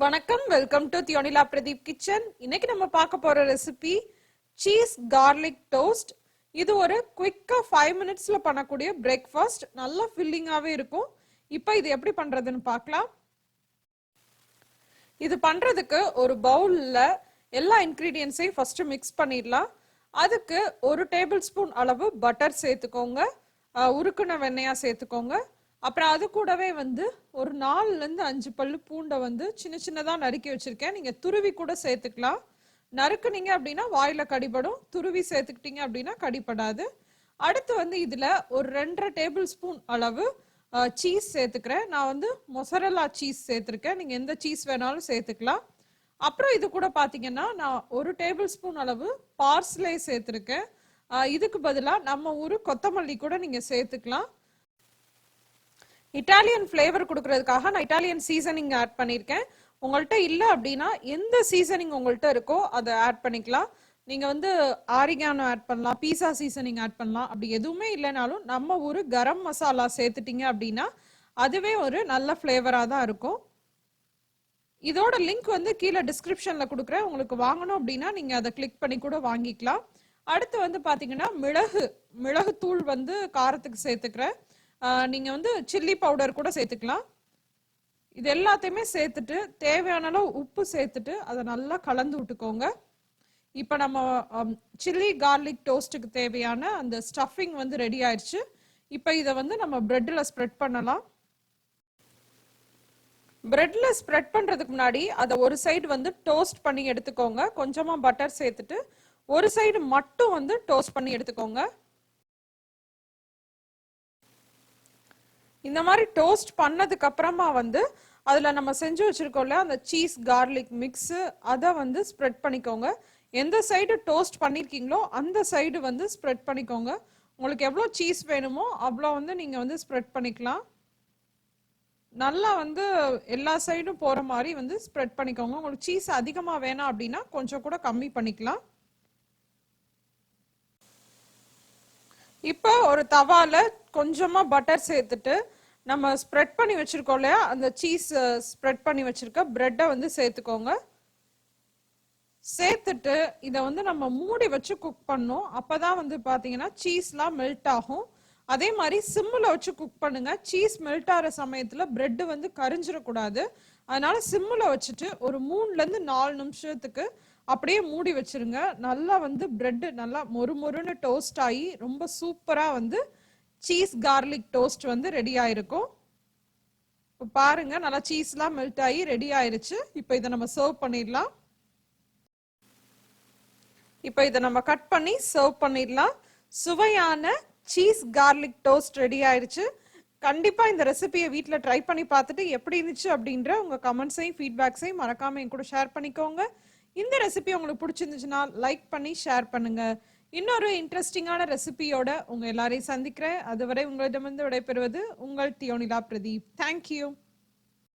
வணக்கம், welcome to thiyonilapradeep kitchen. இன்னைக்கு நம்ம பார்க்க போற ரெசிபி சீஸ் garlic டோஸ்ட். இது ஒரு குயிக்கா 5 மினிட்ஸ்ல பண்ணக்கூடிய பிரேக்ஃபாஸ்ட். நல்ல ஃபில்லிங்காவே இருக்கும். இப்போ இது எப்படி பண்றதுன்னு பார்க்கலாம். இது பண்றதுக்கு ஒரு பவுல்ல எல்லா இன்கிரிடியன்ட்ஸையும் ஃபர்ஸ்ட் மிக்ஸ் பண்ணிடலாம். அதுக்கு 1 டேபிள் ஸ்பூன் அளவு பட்டர் சேர்த்துக்கோங்க. உருக்குன வெண்ணெயா சேர்த்துக்கோங்க. அப்புறம் அது கூடவே ஒரு 4ல இருந்து 5 பல்லு பூண்டை சின்ன சின்னதா நறுக்கி வச்சிருக்கேன். நீங்க துருவி கூட சேர்த்துக்கலாம். நறுக்குனீங்க அப்படின்னா வாயில கடிபடும். துருவி சேர்த்துக்கிட்டீங்க அப்படின்னா கடிப்படாது. அடுத்து இதுல ஒரு 2.5 டேபிள் ஸ்பூன் அளவு சீஸ் சேர்த்துக்கிறேன். நான் மொசரல்லா சீஸ் சேர்த்துருக்கேன். நீங்க எந்த சீஸ் வேணாலும் சேர்த்துக்கலாம். அப்புறம் இது கூட பாத்தீங்கன்னா நான் 1 டேபிள் ஸ்பூன் அளவு பார்ஸ்லே சேர்த்துருக்கேன். இதுக்கு பதிலா நம்ம ஊரு கொத்தமல்லி கூட நீங்க சேர்த்துக்கலாம். இட்டாலியன் ஃப்ளேவர் கொடுக்கறதுக்காக நான் இட்டாலியன் சீசனிங் ஆட் பண்ணியிருக்கேன். உங்கள்கிட்ட இல்லை அப்படின்னா எந்த சீசனிங் உங்கள்கிட்ட இருக்கோ அதை ஆட் பண்ணிக்கலாம். நீங்க ஆரிகானோ ஆட் பண்ணலாம், பீஸா சீசனிங் ஆட் பண்ணலாம். அப்படி எதுவுமே இல்லைனாலும் நம்ம ஒரு கரம் மசாலா சேர்த்துட்டீங்க அப்படின்னா அதுவே ஒரு நல்ல ஃப்ளேவராக தான் இருக்கும். இதோட லிங்க் கீழே டிஸ்கிரிப்ஷன்ல கொடுக்குறேன். உங்களுக்கு வாங்கணும் அப்படின்னா நீங்க அதை கிளிக் பண்ணி கூட வாங்கிக்கலாம். அடுத்து பாத்தீங்கன்னா மிளகு தூள் காரத்துக்கு சேர்த்துக்கிறேன். நீங்க சில்லி பவுடர் கூட சேர்த்துக்கலாம். இது எல்லாத்தையுமே சேர்த்துட்டு தேவையான அளவு உப்பு சேர்த்துட்டு அதை நல்லா கலந்து விட்டுக்கோங்க. இப்ப நம்ம சில்லி கார்லிக் டோஸ்ட்டுக்கு தேவையான அந்த ஸ்டஃபிங் ரெடி ஆயிடுச்சு. இப்ப இதை நம்ம பிரெட்ல ஸ்ப்ரெட் பண்ணலாம். பிரெட்ல ஸ்ப்ரெட் பண்றதுக்கு முன்னாடி அதை ஒரு சைடு டோஸ்ட் பண்ணி எடுத்துக்கோங்க. கொஞ்சமா பட்டர் சேர்த்துட்டு ஒரு சைடு மட்டும் டோஸ்ட் பண்ணி எடுத்துக்கோங்க. இந்த மாதிரி டோஸ்ட் பண்ணதுக்கு அப்புறமா அதுல நம்ம செஞ்சு வச்சிருக்கோம்ல அந்த சீஸ் கார்லிக் மிக்ஸ் அதை ஸ்ப்ரெட் பண்ணிக்கோங்க. எந்த சைடு டோஸ்ட் பண்ணிருக்கீங்களோ அந்த சைடு ஸ்ப்ரெட் பண்ணிக்கோங்க. உங்களுக்கு எவ்வளோ சீஸ் வேணுமோ அவ்வளோ நீங்க ஸ்ப்ரெட் பண்ணிக்கலாம். நல்லா எல்லா சைடும் போற மாதிரி ஸ்ப்ரெட் பண்ணிக்கோங்க. உங்களுக்கு சீஸ் அதிகமா வேணாம் அப்படின்னா கொஞ்சம் கூட கம்மி பண்ணிக்கலாம். இப்போ ஒரு தவால கொஞ்சமா பட்டர் சேர்த்துட்டு நம்ம ஸ்ப்ரெட் பண்ணி வச்சிருக்கோம் இல்லையா அந்த சீஸ் ஸ்ப்ரெட் பண்ணி வச்சிருக்க பிரெட்டை சேர்த்துக்கோங்க. சேர்த்துட்டு இதை நம்ம மூடி வச்சு குக் பண்ணோம். அப்பதான் பாத்தீங்கன்னா சீஸ்லாம் மெல்ட் ஆகும். அதே மாதிரி சிம்மில் வச்சு குக் பண்ணுங்க. சீஸ் மெல்ட் ஆகிற சமயத்துல பிரெட் கரிஞ்சிடக்கூடாது. அதனால சிம்மில் வச்சுட்டு ஒரு 3ல இருந்து 4 நிமிஷத்துக்கு அப்படியே மூடி வச்சிருங்க. நல்லா பிரெட் நல்லா மொறுமொறுன்னு டோஸ்ட் ஆகி ரொம்ப சூப்பரா சீஸ் கார்லிக் டோஸ்ட் ரெடி ஆயிருக்கும். இப்போ பாருங்க நல்லா சீஸ்லாம் மெல்ட் ஆகி ரெடி ஆயிருச்சு. இப்போ இதை நம்ம சர்வ் பண்ணிடலாம். இப்போ இதை நம்ம கட் பண்ணி சர்வ் பண்ணிடலாம். சுவையான சீஸ் கார்லிக் டோஸ்ட் ரெடி ஆயிருச்சு. கண்டிப்பா இந்த ரெசிபியை வீட்டில் ட்ரை பண்ணி பார்த்துட்டு எப்படி இருந்துச்சு அப்படின்ற உங்க கமெண்ட்ஸையும் ஃபீட்பேக்ஸையும் மறக்காம என் கூட ஷேர் பண்ணிக்கோங்க. இந்த ரெசிபி உங்களுக்கு பிடிச்சிருந்துச்சுன்னா லைக் பண்ணி ஷேர் பண்ணுங்க. இன்னொரு இன்ட்ரெஸ்டிங்கான ரெசிபியோட உங்க எல்லாரையும் சந்திக்கிறேன். அதுவரை உங்களிடமிருந்து விடைபெறுவது உங்கள் தியோனிலா பிரதீப். தேங்க்யூ.